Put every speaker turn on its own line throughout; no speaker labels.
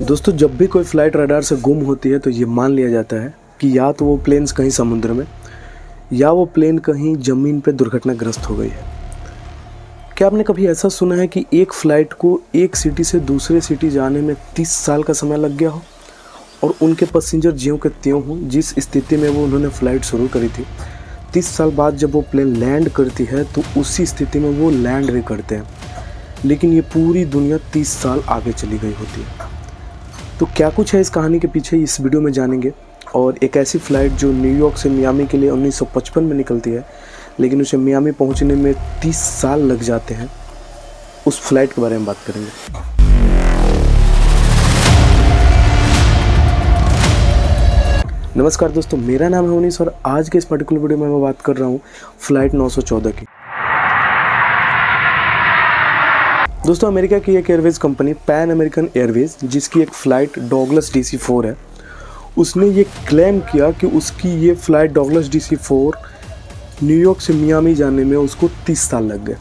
दोस्तों, जब भी कोई फ़्लाइट रडार से गुम होती है तो ये मान लिया जाता है कि या तो वो प्लेन्स कहीं समुद्र में या वो प्लेन कहीं ज़मीन पे दुर्घटनाग्रस्त हो गई है। क्या आपने कभी ऐसा सुना है कि एक फ़्लाइट को एक सिटी से दूसरे सिटी जाने में 30 साल का समय लग गया हो और उनके पैसेंजर ज्यों के त्यों हों जिस स्थिति में वो उन्होंने फ़्लाइट शुरू करी थी, 30 साल बाद जब वो प्लेन लैंड करती है तो उसी स्थिति में वो लैंड भी करते हैं, लेकिन ये पूरी दुनिया 30 साल आगे चली गई होती है। तो क्या कुछ है इस कहानी के पीछे, इस वीडियो में जानेंगे। और एक ऐसी फ़्लाइट जो न्यूयॉर्क से मियामी के लिए 1955 में निकलती है, लेकिन उसे मियामी पहुंचने में 30 साल लग जाते हैं, उस फ्लाइट के बारे में बात करेंगे। नमस्कार दोस्तों, मेरा नाम है उनीस और आज के इस पर्टिकुलर वीडियो में मैं बात कर रहा हूँ फ़्लाइट 914 की। दोस्तों, अमेरिका की एक Airways company pan American Airways, जिसकी एक फ़्लाइट डॉगलस DC-4 है, उसने ये क्लेम किया कि उसकी ये फ़्लाइट डॉगलस DC-4 न्यूयॉर्क से मियामी जाने में उसको 30 साल लग गए।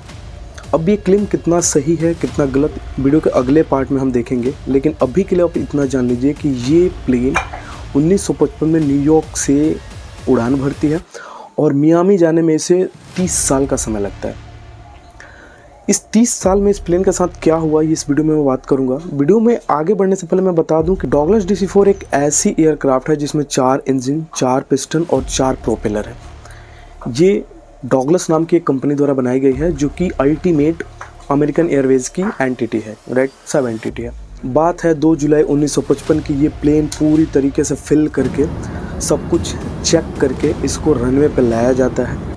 अब ये क्लेम कितना सही है कितना गलत, वीडियो के अगले पार्ट में हम देखेंगे, लेकिन अभी के लिए आप इतना जान लीजिए कि ये प्लेन 1955 में न्यूयॉर्क से उड़ान भरती है और मियामी जाने में इसे 30 साल का समय लगता है। इस 30 साल में इस प्लेन के साथ क्या हुआ, ये इस वीडियो में मैं बात करूंगा। वीडियो में आगे बढ़ने से पहले मैं बता दूं कि डॉगलस DC-4 एक ऐसी एयरक्राफ्ट है जिसमें 4 इंजन, 4 पिस्टन और 4 प्रोपेलर है। ये डॉगलस नाम की एक कंपनी द्वारा बनाई गई है, जो कि अल्टीमेट अमेरिकन एयरवेज़ की एंटिटी है, राइट, सब एंटिटी है। बात है 2 जुलाई 1955 की। ये प्लेन पूरी तरीके से फिल करके, सब कुछ चेक करके इसको रनवे पर लाया जाता है।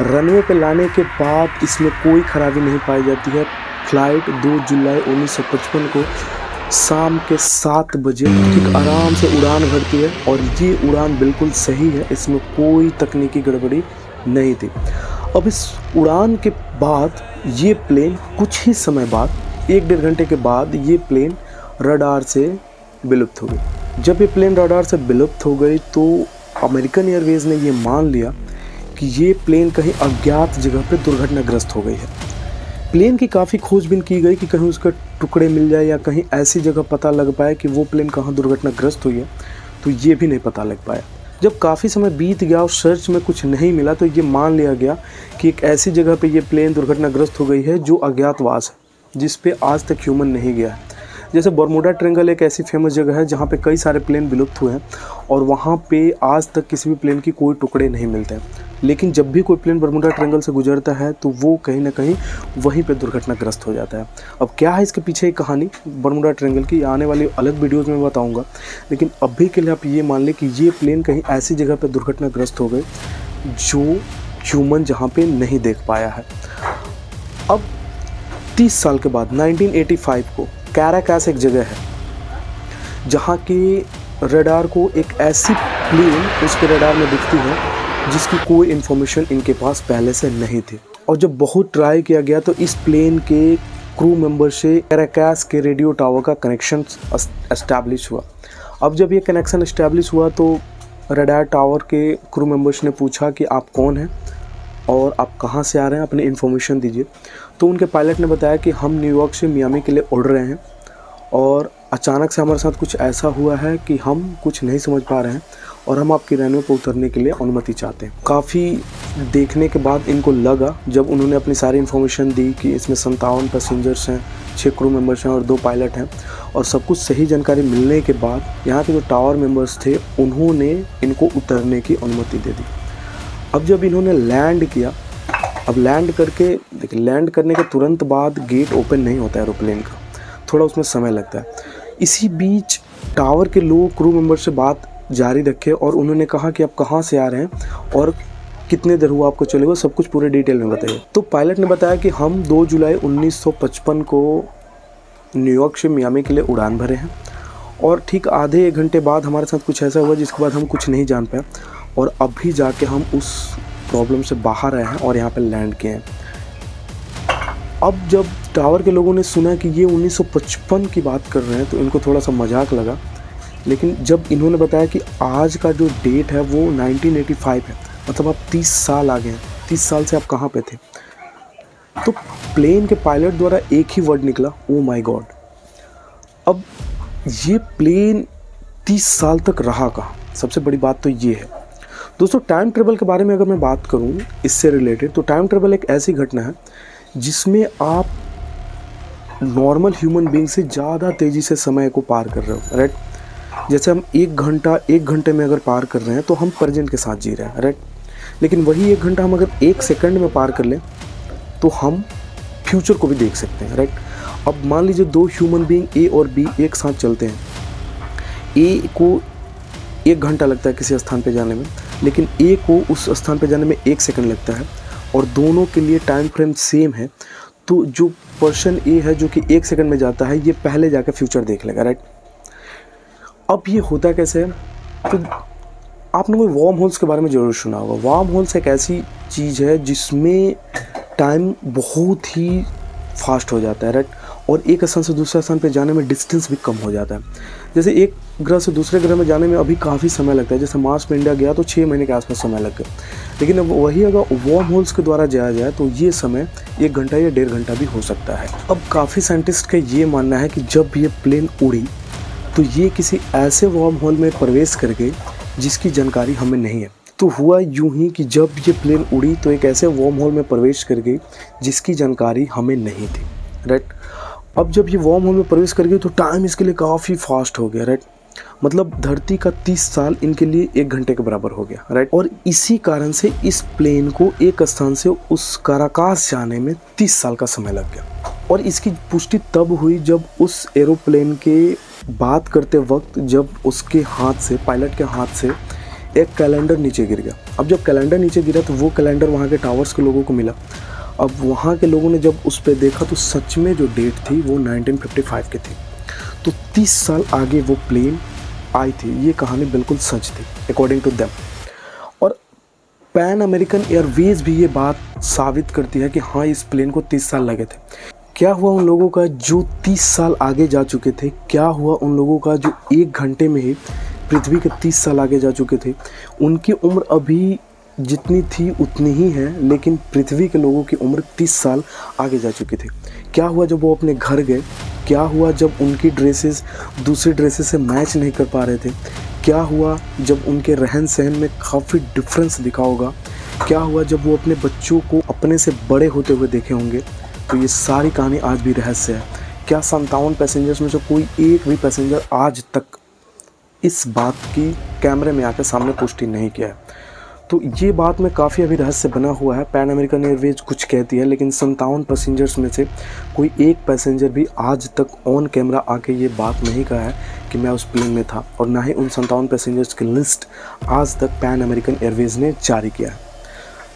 रनवे पे लाने के बाद इसमें कोई खराबी नहीं पाई जाती है। फ़्लाइट 2 जुलाई 1955 को शाम के 7 बजे ठीक आराम से उड़ान भरती है और ये उड़ान बिल्कुल सही है, इसमें कोई तकनीकी गड़बड़ी नहीं थी। अब इस उड़ान के बाद ये प्लेन कुछ ही समय बाद, 1-1.5 घंटे के बाद, ये प्लेन रडार से विलुप्त हो गई। जब ये प्लेन रडार से विलुप्त हो गई तो अमेरिकन एयरवेज़ ने ये मान लिया कि ये प्लेन कहीं अज्ञात जगह पे दुर्घटनाग्रस्त हो गई है। प्लेन की काफ़ी खोजबीन की गई कि कहीं उसके टुकड़े मिल जाए या कहीं ऐसी जगह पता लग पाए कि वो प्लेन कहाँ दुर्घटनाग्रस्त हुई है, तो ये भी नहीं पता लग पाया। जब काफ़ी समय बीत गया और सर्च में कुछ नहीं मिला तो ये मान लिया गया कि एक ऐसी जगह पे ये प्लेन दुर्घटनाग्रस्त हो गई है जो अज्ञातवास है, जिस पे आज तक ह्यूमन नहीं गया है। जैसे बरमूडा ट्रायंगल एक ऐसी फेमस जगह है जहाँ पे कई सारे प्लेन विलुप्त हुए हैं और वहाँ पे आज तक किसी भी प्लेन की कोई टुकड़े नहीं मिलते हैं, लेकिन जब भी कोई प्लेन बरमूडा ट्रायंगल से गुजरता है तो वो कहीं ना कहीं वहीं पे दुर्घटनाग्रस्त हो जाता है। अब क्या है इसके पीछे एक कहानी बरमूडा ट्रायंगल की, आने वाली अलग वीडियोज़ में बताऊँगा, लेकिन अभी के लिए आप ये मान लें कि ये प्लेन कहीं ऐसी जगह पर दुर्घटनाग्रस्त हो गए जो ह्यूमन जहाँ पर नहीं देख पाया है। अब 30 साल के बाद 1985 को कैराकास एक जगह है जहाँ के रडार को एक ऐसी प्लेन उसके रडार में दिखती है जिसकी कोई इन्फॉर्मेशन इनके पास पहले से नहीं थी। और जब बहुत ट्राई किया गया तो इस प्लेन के क्रू मेंबर से कैराकास के रेडियो टावर का कनेक्शन एस्टैब्लिश हुआ। अब जब ये कनेक्शन एस्टैब्लिश हुआ तो रडार टावर के क्रू मेंबर्स ने पूछा कि आप कौन हैं और आप कहाँ से आ रहे हैं, अपनी इन्फॉर्मेशन दीजिए। तो उनके पायलट ने बताया कि हम न्यूयॉर्क से मियामी के लिए उड़ रहे हैं और अचानक से हमारे साथ कुछ ऐसा हुआ है कि हम कुछ नहीं समझ पा रहे हैं और हम आपकी रनवे पर उतरने के लिए अनुमति चाहते हैं। काफ़ी देखने के बाद इनको लगा, जब उन्होंने अपनी सारी इन्फॉर्मेशन दी कि इसमें 57 पैसेंजर्स हैं, 6 क्रू मेंबर्स हैं और 2 पायलट हैं, और सब कुछ सही जानकारी मिलने के बाद यहाँ के जो टावर मेंबर्स थे उन्होंने इनको उतरने की अनुमति दे दी। अब जब इन्होंने लैंड किया, अब लैंड करके देखिए, लैंड करने के तुरंत बाद गेट ओपन नहीं होता है एरोप्लेन का, थोड़ा उसमें समय लगता है। इसी बीच टावर के लोग क्रू मेंबर से बात जारी रखे और उन्होंने कहा कि आप कहाँ से आ रहे हैं और कितने देर हुआ आपको चले गए, सब कुछ पूरे डिटेल में बताइए। तो पायलट ने बताया कि हम 2 जुलाई 1955 को न्यूयॉर्क से मियामी के लिए उड़ान भरे हैं और ठीक आधे 1 घंटे बाद हमारे साथ कुछ ऐसा हुआ जिसके बाद हम कुछ नहीं जान पाए और अभी जाके हम उस प्रॉब्लम से बाहर आए हैं और यहाँ पे लैंड किए हैं। अब जब टावर के लोगों ने सुना कि ये 1955 की बात कर रहे हैं तो इनको थोड़ा सा मजाक लगा, लेकिन जब इन्होंने बताया कि आज का जो डेट है वो 1985 है, मतलब आप 30 साल आगे हैं, 30 साल से आप कहाँ पे थे, तो प्लेन के पायलट द्वारा एक ही वर्ड निकला, ओ माय गॉड। अब ये प्लेन 30 साल तक रहा कहाँ, सबसे बड़ी बात तो ये है। दोस्तों टाइम ट्रेवल के बारे में अगर मैं बात करूँ इससे रिलेटेड, तो टाइम ट्रेवल एक ऐसी घटना है जिसमें आप नॉर्मल ह्यूमन बीइंग से ज़्यादा तेज़ी से समय को पार कर रहे हो, राइट। जैसे हम एक घंटे में अगर पार कर रहे हैं तो हम प्रेजेंट के साथ जी रहे हैं, राइट। लेकिन वही 1 घंटा हम अगर 1 सेकंड में पार कर लें तो हम फ्यूचर को भी देख सकते हैं, राइट। अब मान लीजिए 2 ह्यूमन बीइंग ए और बी एक साथ चलते हैं। ए को 1 घंटा लगता है किसी स्थान पे जाने में, लेकिन ए को उस स्थान पे जाने में 1 सेकंड लगता है और दोनों के लिए टाइम फ्रेम सेम है। तो जो पर्सन ए है जो कि 1 सेकंड में जाता है, ये पहले जाकर फ्यूचर देख लेगा, राइट। अब ये होता कैसे है, तो आपने कोई वार्म होल्स के बारे में ज़रूर सुना होगा। वार्म होल्स एक ऐसी चीज़ है जिसमें टाइम बहुत ही फास्ट हो जाता है, राइट। और एक स्थान से दूसरे स्थान पे जाने में डिस्टेंस भी कम हो जाता है। जैसे एक ग्रह से दूसरे ग्रह में जाने में अभी काफ़ी समय लगता है, जैसे मार्स पे इंडिया गया तो 6 महीने के आसपास समय लग गया। लेकिन अब वही अगर वार्म होल्स के द्वारा जाया जाए तो ये समय 1 घंटा या 1.5 घंटा भी हो सकता है। अब काफ़ी साइंटिस्ट का ये मानना है कि जब ये प्लेन उड़ी तो ये किसी ऐसे वार्म होल में प्रवेश कर गई जिसकी जानकारी हमें नहीं है। तो हुआ यूं ही कि जब ये प्लेन उड़ी तो एक ऐसे वार्म होल में प्रवेश कर गई जिसकी जानकारी हमें नहीं थी, राइट। अब जब ये वार्म होल में प्रवेश कर गई तो टाइम इसके लिए काफ़ी फास्ट हो गया, राइट। मतलब धरती का 30 साल इनके लिए 1 घंटे के बराबर हो गया, राइट। और इसी कारण से इस प्लेन को एक स्थान से उस काराकास जाने में 30 साल का समय लग गया। और इसकी पुष्टि तब हुई जब उस एरोप्लेन के बात करते वक्त जब उसके हाथ से, पायलट के हाथ से एक कैलेंडर नीचे गिर गया। अब जब कैलेंडर नीचे गिरा तो वो कैलेंडर वहाँ के टावर्स के लोगों को मिला। अब वहाँ के लोगों ने जब उस पर देखा तो सच में जो डेट थी वो 1955 की थी। तो 30 साल आगे वो प्लेन आई थी। ये कहानी बिल्कुल सच थी अकॉर्डिंग टू देम। और पैन अमेरिकन एयरवेज भी ये बात साबित करती है कि हाँ, इस प्लेन को 30 साल लगे थे। क्या हुआ उन लोगों का जो 30 साल आगे जा चुके थे? क्या हुआ उन लोगों का जो 1 घंटे में ही पृथ्वी के 30 साल आगे जा चुके थे? उनकी उम्र अभी जितनी थी उतनी ही है, लेकिन पृथ्वी के लोगों की उम्र 30 साल आगे जा चुकी थी। क्या हुआ जब वो अपने घर गए? क्या हुआ जब उनकी ड्रेसेस दूसरी ड्रेसेस से मैच नहीं कर पा रहे थे? क्या हुआ जब उनके रहन सहन में काफ़ी डिफरेंस दिखा होगा? क्या हुआ जब वो अपने बच्चों को अपने से बड़े होते हुए देखे होंगे? तो ये सारी कहानी आज भी रहस्य है। क्या 57 पैसेंजर्स में से कोई एक भी पैसेंजर आज तक इस बात की कैमरे में आकर सामने पुष्टि नहीं किया है? तो ये बात में काफ़ी अभी रहस्य बना हुआ है। पैन अमेरिकन एयरवेज कुछ कहती है, लेकिन 57 पैसेंजर्स में से कोई एक पैसेंजर भी आज तक ऑन कैमरा आके ये बात नहीं कहा है कि मैं उस प्लेन में था, और ना ही उन 57 पैसेंजर्स की लिस्ट आज तक पैन अमेरिकन एयरवेज ने जारी किया है।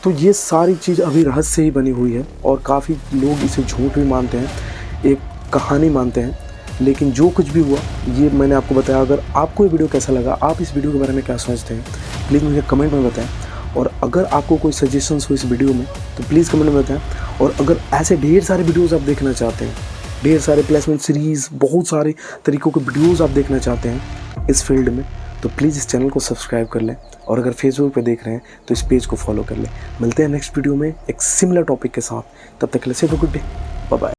तो ये सारी चीज़ अभी रहस्य ही बनी हुई है और काफ़ी लोग इसे झूठ भी मानते हैं, एक कहानी मानते हैं। लेकिन जो कुछ भी हुआ ये मैंने आपको बताया। अगर आपको ये वीडियो कैसा लगा, आप इस वीडियो के बारे में क्या सोचते हैं, प्लीज़ मुझे कमेंट में बताएं। और अगर आपको कोई सजेशंस हो इस वीडियो में तो प्लीज़ कमेंट में बताएं। और अगर ऐसे ढेर सारे वीडियोज़ आप देखना चाहते हैं, ढेर सारे प्लेसमेंट सीरीज़, बहुत सारे तरीक़ों के वीडियोज़ आप देखना चाहते हैं इस फील्ड में, तो प्लीज़ इस चैनल को सब्सक्राइब कर लें। और अगर फेसबुक पे देख रहे हैं तो इस पेज को फॉलो कर लें। मिलते हैं नेक्स्ट वीडियो में एक सिमिलर टॉपिक के साथ। तब तक के लिए गुड डे, बाय बाय।